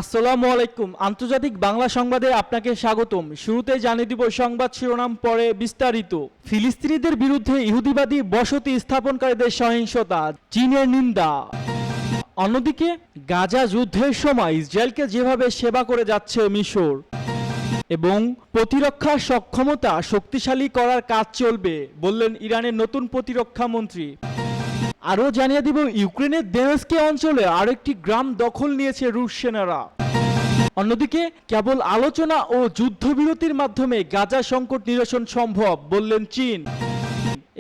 আসসালামু আলাইকুম। আন্তর্জাতিক বাংলা সংবাদে আপনাকে স্বাগতম। শুরুতে জানিয়ে দিব সংবাদ শিরোনাম, পরে বিস্তারিত। ফিলিস্তিনিদের বিরুদ্ধে ইহুদিবাদী বসতি স্থাপনকারীদের সহিংসতা, চীনের নিন্দা। অন্যদিকে গাজা যুদ্ধের সময় ইসরায়েলকে যেভাবে সেবা করে যাচ্ছে মিশর এবং প্রতিরক্ষা সক্ষমতা শক্তিশালী করার কাজ চলবে বললেন ইরানের নতুন প্রতিরক্ষা মন্ত্রী। আরও জানিয়ে দিব ইউক্রেনের দেনেস্কে অঞ্চলে আরেকটি গ্রাম দখল নিয়েছে রুশ সেনারা। অন্যদিকে কেবল আলোচনা ও যুদ্ধবিরতির মাধ্যমে গাজা সংকট নিরসন সম্ভব বললেন চীন।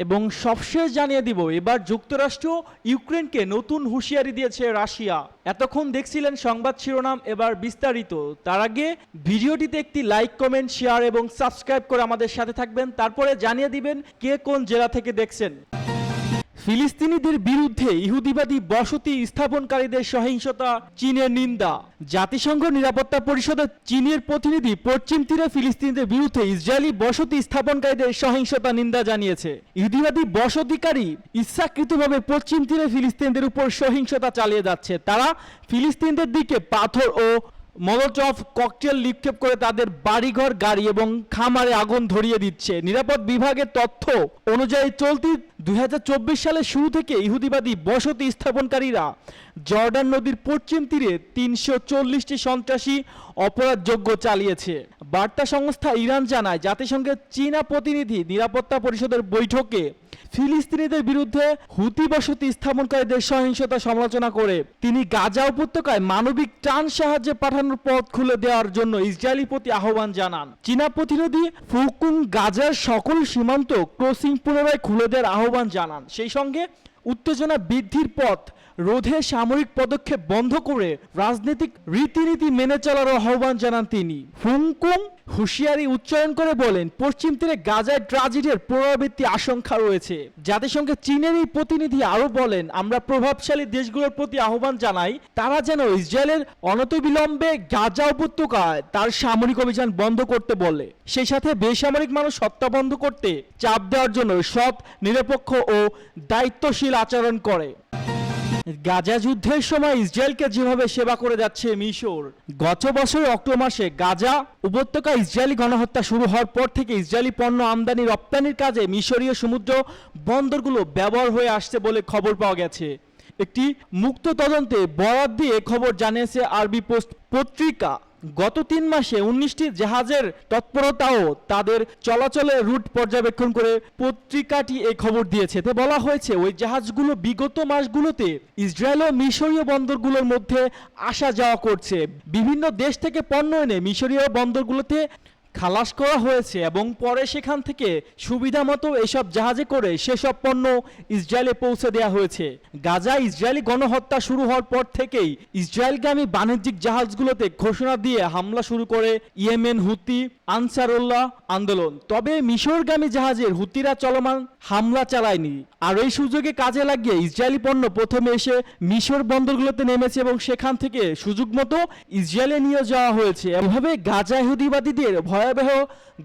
এবং সবশেষ জানিয়ে দিব এবার যুক্তরাষ্ট্র ইউক্রেনকে নতুন হুঁশিয়ারি দিয়েছে রাশিয়া। এতক্ষণ দেখছিলেন সংবাদ শিরোনাম, এবার বিস্তারিত। তার আগে ভিডিওটিতে একটি লাইক, কমেন্ট, শেয়ার এবং সাবস্ক্রাইব করে আমাদের সাথে থাকবেন। তারপরে জানিয়ে দিবেন কে কোন জেলা থেকে দেখছেন। ফিলিস্তিনিদের বিরুদ্ধে ইহুদিবাদী বসতি স্থাপনকারীদের সহিংসতা, চীনের নিন্দা। জাতিসংঘ নিরাপত্তা পরিষদের চীনের প্রতিনিধি পশ্চিম তীরে ফিলিস্তিনিদের বিরুদ্ধে ইসরায়েলি বসতি স্থাপনকারীদের সহিংসতা নিন্দা জানিয়েছে। ইহুদিবাদী বসতিকারী ইচ্ছাকৃতভাবে পশ্চিম তীরে ফিলিস্তিনিদের উপর সহিংসতা চালিয়ে যাচ্ছে। তারা ফিলিস্তিনিদের দিকে পাথর ও মলোটভ ককটেল নিক্ষেপ করে তাদের বাড়িঘর, গাড়ি এবং খামারে আগুন ধরিয়ে দিচ্ছে। নিরাপদ বিভাগের তথ্য অনুযায়ী চলতি 2024 সালের শুরু থেকে ইহুদিবাদী বসতি স্থাপনকারীরা জর্ডান নদীর পশ্চিম তীরে 340টি সন্ত্রাসী অপরাধযজ্ঞ চালিয়েছে। বার্তা সংস্থা ইরান জানায়, জাতিসংঘের চীনা প্রতিনিধি নিরাপত্তা পরিষদের বৈঠকে ফিলিস্তিনিদের বিরুদ্ধে হুতি বসতি স্থাপনকারীদের সহিংসতা সমালোচনা করে তিনি গাজা উপত্যকায় মানবিক ত্রাণ সাহায্যে পাঠানোর পথ খুলে দেওয়ার জন্য ইসরায়েলের প্রতি আহ্বান জানান। চীনা প্রতিনিধি ফুকুং গাজার সকল সীমান্ত ক্রসিং পুনরায় খুলে দেওয়ার আহ্বান জানান। সেই সঙ্গে উত্তেজনা বৃদ্ধির পথ রোধে সামরিক পদক্ষেপ বন্ধ করে রাজনৈতিক রীতিনীতি মেনে চলার আহ্বান জানান তিনি। ফুকুং হুঁশিয়ারি উচ্চারণ করে বলেন, পশ্চিম তীরে গাজায় ট্র্যাজেডির পুনরাবৃত্তি আশঙ্কা রয়েছে। জাতিসংঘের চীনের এই প্রতিনিধি আরও বলেন, আমরা প্রভাবশালী দেশগুলোর প্রতি আহ্বান জানাই তারা যেন ইসরায়েলের অনতিবিলম্বে গাজা উপত্যকায় তার সামরিক অভিযান বন্ধ করতে বলে, সেই সাথে বেসামরিক মানুষ হত্যা বন্ধ করতে চাপ দেওয়ার জন্য সৎ, নিরপেক্ষ ও দায়িত্বশীল আচরণ করে। গাজা যুদ্ধের সময় ইসরায়েলকে যেভাবে সেবা করে যাচ্ছে মিশর। গত বছর অক্টোবর মাসে গাজা উপত্যকায় ইসরায়েলি গণহত্যা শুরু হওয়ার পর থেকে ইসরায়েলি পণ্য আমদানি রপ্তানির কাজে মিশরীয় সমুদ্র বন্দরগুলো ব্যবহার হয়ে আসছে বলে খবর পাওয়া গেছে। একটি মুক্ত তদন্তে বরাত দিয়ে খবর জানিয়েছে আরবি পোস্ট পত্রিকা। গত 3 মাসে 19টি জাহাজের তৎপরতাও তাদের চলাচলের রুট পর্যবেক্ষণ করে পত্রিকাটি এই খবর দিয়েছে। এতে বলা হয়েছে, ওই জাহাজগুলো বিগত মাসগুলোতে ইসরায়েল ও মিশরীয় বন্দরগুলোর মধ্যে আসা যাওয়া করছে। বিভিন্ন দেশ থেকে পণ্য এনে মিশরীয় বন্দরগুলোতে খালাস করা হয়েছে এবং পরে সেখান থেকে সুবিধা মতো এসব জাহাজে করে সেসব পণ্য ইসরায়েলে পৌঁছে দেওয়া হয়েছে। গাজা ইসরায়েলি গণহত্যা শুরু হওয়ার পর থেকেই ইসরায়েলগামী বাণিজ্যিক জাহাজগুলোতে ঘোষণা দিয়ে হামলা শুরু করে ইয়েমেন হুতি আনসারুল্লাহ আন্দোলন। তবে মিশরগামী জাহাজের হুতিরা চলমান হামলা চালায়নি। আর এই সুযোগে কাজে লাগিয়ে ইসরায়েলি পণ্য প্রথমে এসে মিশর বন্দরগুলোতে নেমেছে এবং সেখান থেকে সুযোগ মতো ইসরায়েলে নিয়ে যাওয়া হয়েছে। এভাবে গাজা ইহুদিবাদীদের ভয়াবহ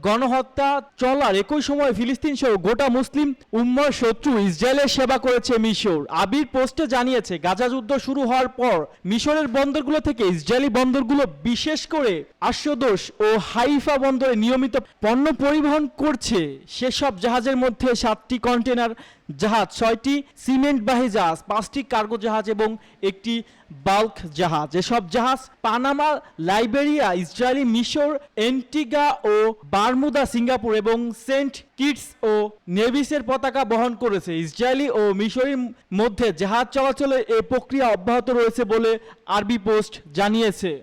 গণহত্যা চলার একই সময় ফিলিস্তিন সহ গোটা মুসলিম উম্মার শত্রু ইসরায়েলের সেবা করেছে মিশর। আবির পোস্টে জানিয়েছে, গাজা যুদ্ধ শুরু হওয়ার পর মিশরের বন্দরগুলো থেকে ইসরায়েলি বন্দরগুলো বিশেষ করে আশদোস ও হাইফা বন্দরে নিয়মিত পণ্য পরিবহন করছে। সেসব জাহাজের মধ্যে 7টি কন্টেনার জাহাজ, 6টি সিমেন্টবাহী জাহাজ, 5টি কার্গো জাহাজ এবং একটি বাল্ক জাহাজ। এসব জাহাজ পানামা, লাইবেরিয়া, ইসরায়েলি, মিশর, এন্টিগা ও বারমুদা, সিঙ্গাপুর এবং সেন্ট কিটস ও নেভিসের পতাকা বহন করেছে। ইসরায়েলি ও মিশরের মধ্যে জাহাজ চলাচলের এই প্রক্রিয়া অব্যাহত রয়েছে বলে আরবি পোস্ট জানিয়েছে।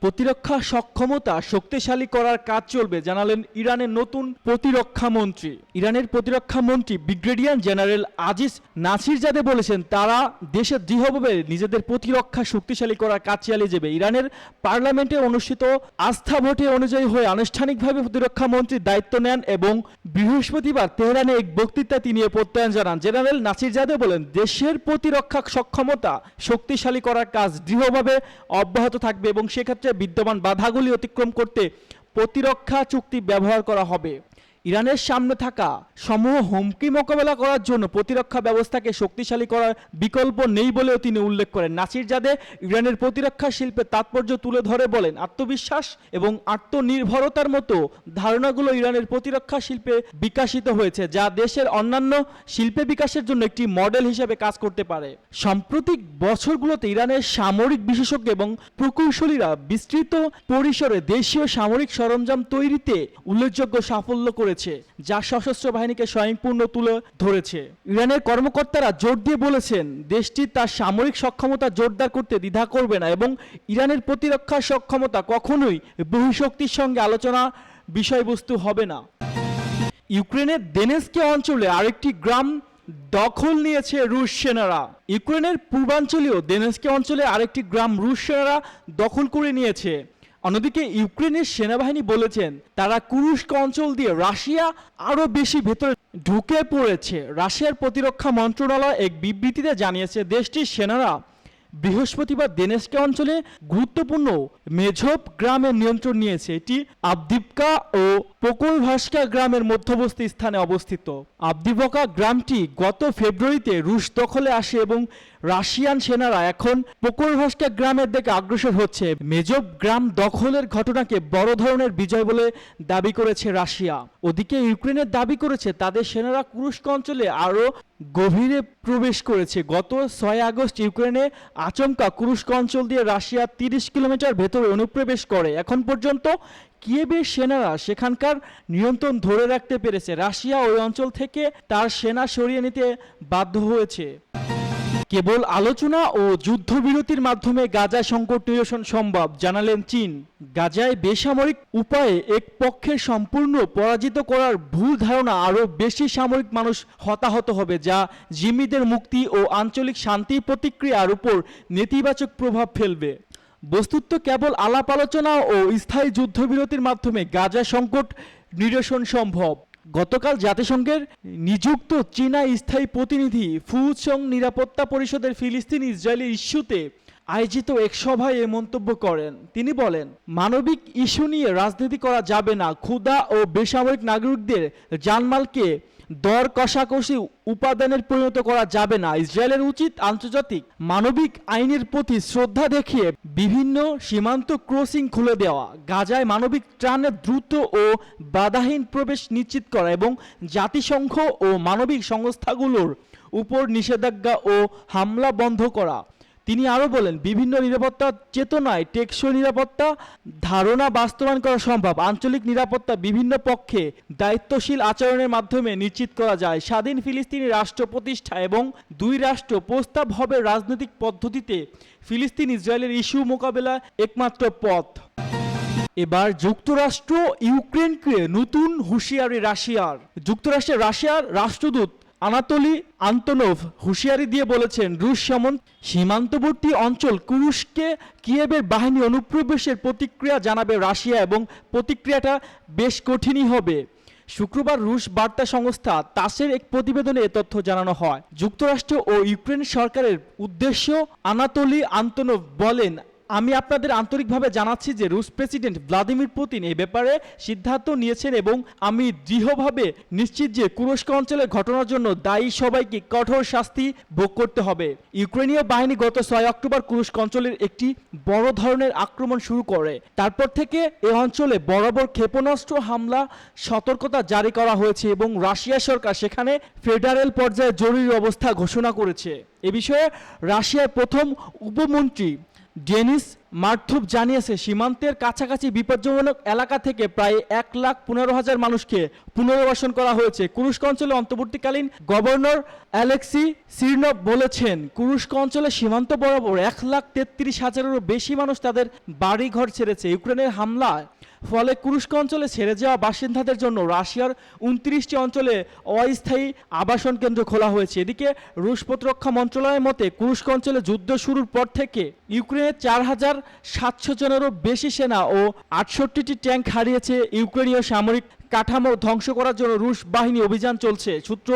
প্রতিরক্ষা সক্ষমতা শক্তিশালী করার কাজ চলবে জানালেন ইরানের নতুন প্রতিরক্ষা মন্ত্রী। ইরানের প্রতিরক্ষা মন্ত্রী ব্রিগেডিয়ার জেনারেল আজিজ নাসিরজাদে বলেছেন, তারা দেশে দৃঢ়ভাবে নিজেদের প্রতিরক্ষা শক্তিশালী করার কাজ চালিয়ে যাবে। ইরানের পার্লামেন্টে অনুষ্ঠিত আস্থা ভোটে অনুযায়ী হয়ে আনুষ্ঠানিকভাবে প্রতিরক্ষা মন্ত্রীর দায়িত্ব নেন এবং বৃহস্পতিবার তেহরানে এক বক্তৃতায় তিনি এ প্রত্যয়ন জানান। জেনারেল নাসিরজাদে বলেন, দেশের প্রতিরক্ষা সক্ষমতা শক্তিশালী করার কাজ দৃঢ়ভাবে অব্যাহত থাকবে এবং সেক্ষেত্রে বিদ্যমান বাধাগুলি অতিক্রম করতে প্রতিরক্ষা চুক্তি ব্যবহার করা হবে। ইরানের সামনে থাকা সমূহ হুমকি মোকাবেলা করার জন্য প্রতিরক্ষা ব্যবস্থাকে শক্তিশালী করার বিকল্প নেই বলেও তিনি উল্লেখ করেন। নাসিরজাদে ইরানের প্রতিরক্ষা শিল্পের তাৎপর্য তুলে ধরে বলেন, আত্মবিশ্বাস এবং আত্মনির্ভরতার মতো ধারণাগুলো ইরানের প্রতিরক্ষা শিল্পে বিকশিত হয়েছে, যা দেশের অন্যান্য শিল্পে বিকাশের জন্য একটি মডেল হিসেবে কাজ করতে পারে। সাম্প্রতিক বছরগুলোতে ইরানের সামরিক বিশেষজ্ঞ এবং প্রকৌশলীরা বিস্তৃত পরিসরে দেশীয় সামরিক সরঞ্জাম তৈরিতে উল্লেখযোগ্য সাফল্য করেছে, যা সশস্ত্র বাহিনীকে স্বয়ংপূর্ণ তুলে ধরেছে। ইরানের কর্মকর্তারা জোর দিয়ে বলেছেন, দেশটি তার সামরিক সক্ষমতা জোরদার করতে দ্বিধা করবে না এবং ইরানের প্রতিরক্ষা সক্ষমতা কখনোই বহিঃশক্তির সঙ্গে আলোচনা বিষয়বস্তু হবে না। ইউক্রেনের দোনেৎস্ক অঞ্চলে আরেকটি গ্রাম দখল নিয়েছে রুশ সেনারা। ইউক্রেনের পূর্বাঞ্চলীয় দোনেৎস্ক অঞ্চলে আরেকটি গ্রাম রুশ সেনারা দখল করে নিয়েছে। অন্যদিকে ইউক্রেনের সেনাবাহিনী বলেছেন, তারা কুরস্ক অঞ্চল দিয়ে রাশিয়া আরও বেশি ভেতরে ঢুকে পড়েছে। রাশিয়ার প্রতিরক্ষা মন্ত্রণালয় এক বিবৃতিতে জানিয়েছে, দেশটির সেনারা বৃহস্পতিবার দোনেৎস্ক অঞ্চলে গুরুত্বপূর্ণ মেঝোভ গ্রামের নিয়ন্ত্রণ নিয়েছে। এটি আবদিভকা ও পোকলভাস্কা গ্রামের মধ্যবর্তী স্থানে অবস্থিত। আবদিভকা গ্রামটি গত ফেব্রুয়ারিতে রুশ দখলে আসে এবং রাশিয়ান সেনারা এখন পোকলভাস্কা গ্রামের দিকে অগ্রসর হচ্ছে। মেজোভ গ্রাম দখলের ঘটনাকে বড় ধরনের বিজয় বলে দাবি করেছে রাশিয়া। ওদিকে ইউক্রেনের দাবি করেছে, তাদের সেনারা কুরস্ক অঞ্চলে আরও গভীরে প্রবেশ করেছে। গত 6 আগস্ট ইউক্রেনে আচমকা কুরস্ক অঞ্চল দিয়ে রাশিয়া 30 কিলোমিটার ভেতরে অনুপ্রবেশ করে। এখন পর্যন্ত কিয়েভের সেনারা সেখানকার নিয়ন্ত্রণ ধরে রাখতে পেরেছে। রাশিয়া ওই অঞ্চল থেকে তার সেনা সরিয়ে নিতে বাধ্য হয়েছে। কেবল আলোচনা ও যুদ্ধবিরতির মাধ্যমে গাজা সংকট নিরসন সম্ভব, জানালেন চীন। গাজায় বেসামরিক উপায়ে এক পক্ষের সম্পূর্ণ পরাজিত করার ভুল ধারণা আরও বেশি সামরিক মানুষ হতাহত হবে, যা জিম্মিদের মুক্তি ও আঞ্চলিক শান্তি প্রতিক্রিয়ার উপর নেতিবাচক প্রভাব ফেলবে। বস্তুত কেবল আলাপ আলোচনা ও স্থায়ী যুদ্ধবিরতির মাধ্যমে গাজা সংকট নিরসন সম্ভব। গতকাল জাতিসংঘের নিযুক্ত চীনা স্থায়ী প্রতিনিধি ফু চং নিরাপত্তা পরিষদের ফিলিস্তিন ইসরায়েলি ইস্যুতে আয়োজিত এক সভায় এ মন্তব্য করেন। তিনি বলেন, মানবিক ইস্যু নিয়ে রাজনীতি করা যাবে না। ক্ষুধা ও বেসামরিক নাগরিকদের জানমালকে দর কষাকষি উপাদানের পরিণত করা যাবে না। ইসরায়েলের উচিত আন্তর্জাতিক মানবিক আইনের প্রতি শ্রদ্ধা দেখিয়ে বিভিন্ন সীমান্ত ক্রসিং খুলে দেওয়া, গাজায় মানবিক ত্রাণের দ্রুত ও বাধাহীন প্রবেশ নিশ্চিত করা এবং জাতিসংঘ ও মানবিক সংস্থাগুলোর উপর নিষেধাজ্ঞা ও হামলা বন্ধ করা। তিনি আরও বলেন, বিভিন্ন নিরাপত্তা চেতনায় টেকসই নিরাপত্তা ধারণা বাস্তবায়ন করা সম্ভব। আঞ্চলিক নিরাপত্তা বিভিন্ন পক্ষে দায়িত্বশীল আচরণের মাধ্যমে নিশ্চিত করা যায়। স্বাধীন ফিলিস্তিনি রাষ্ট্র প্রতিষ্ঠা এবং দুই রাষ্ট্র প্রস্তাব হবে রাজনৈতিক পদ্ধতিতে ফিলিস্তিন ইসরায়েলের ইস্যু মোকাবেলা একমাত্র পথ। এবার যুক্তরাষ্ট্র ইউক্রেনকে নতুন হুঁশিয়ারি রাশিয়ার। যুক্তরাষ্ট্রের রাশিয়ার রাষ্ট্রদূত আনাতোলি আন্তনোভ হুঁশিয়ারি দিয়ে বলেছেন, রুশ সীমান্তবর্তী অঞ্চল কুরস্কে কিয়েভের বাহিনী অনুপ্রবেশের প্রতিক্রিয়া জানাবে রাশিয়া এবং প্রতিক্রিয়াটা বেশ কঠিনই হবে। শুক্রবার রুশ বার্তা সংস্থা তাসের এক প্রতিবেদনে এ তথ্য জানানো হয়। যুক্তরাষ্ট্র ও ইউক্রেন সরকারের উদ্দেশ্য আনাতোলি আন্তনোভ বলেন, আমি আপনাদের আন্তরিকভাবে জানাচ্ছি যে রুশ প্রেসিডেন্ট ভ্লাদিমির পুতিন এই ব্যাপারে সিদ্ধান্ত নিয়েছেন এবং আমি দৃঢ়ভাবে নিশ্চিত যে কুরস্ক অঞ্চলের ঘটনার জন্য দায়ী সবাইকে কঠোর শাস্তি ভোগ করতে হবে। ইউক্রেনীয় বাহিনী গত 6 অক্টোবর কুরস্ক অঞ্চলের একটি বড় ধরনের আক্রমণ শুরু করে। তারপর থেকে এ অঞ্চলে বরাবর ক্ষেপণাস্ত্র হামলা সতর্কতা জারি করা হয়েছে এবং রাশিয়া সরকার সেখানে ফেডারেল পর্যায়ে জরুরি অবস্থা ঘোষণা করেছে। এ বিষয়ে রাশিয়ার প্রথম উপমন্ত্রী ডেনিস মার্থুভ জানিয়েছে, সীমান্তের কাছাকাছি বিপজ্জনক এলাকা থেকে প্রায় 1,15,000 মানুষকে পুনর্বাসন করা হয়েছে। কুরস্ক অঞ্চলে অন্তর্বর্তীকালীন গভর্নর অ্যালেক্সি সিরনভ বলেছেন, কুরস্ক অঞ্চলে সীমান্ত বরাবর 1,33,000-এরও বেশি মানুষ তাদের বাড়িঘর ছেড়েছে। ইউক্রেনের হামলায় ফলে কুরস্ক অঞ্চলে ছেড়ে যাওয়া বাসিন্দাদের জন্য রাশিয়ার 29টি অঞ্চলে অস্থায়ী আবাসন কেন্দ্র খোলা হয়েছে। এদিকে রুশ প্রতিরক্ষা মন্ত্রণালয়ের মতে, কুরস্ক অঞ্চলে যুদ্ধ শুরুর পর থেকে ইউক্রেনের 4,700 জনেরও বেশি সেনা ও 68টি ট্যাঙ্ক হারিয়েছে। ইউক্রেনীয় সামরিক কাঠামো ধ্বংস করার জন্য রুশ বাহিনী অভিযান চলছে। সূত্র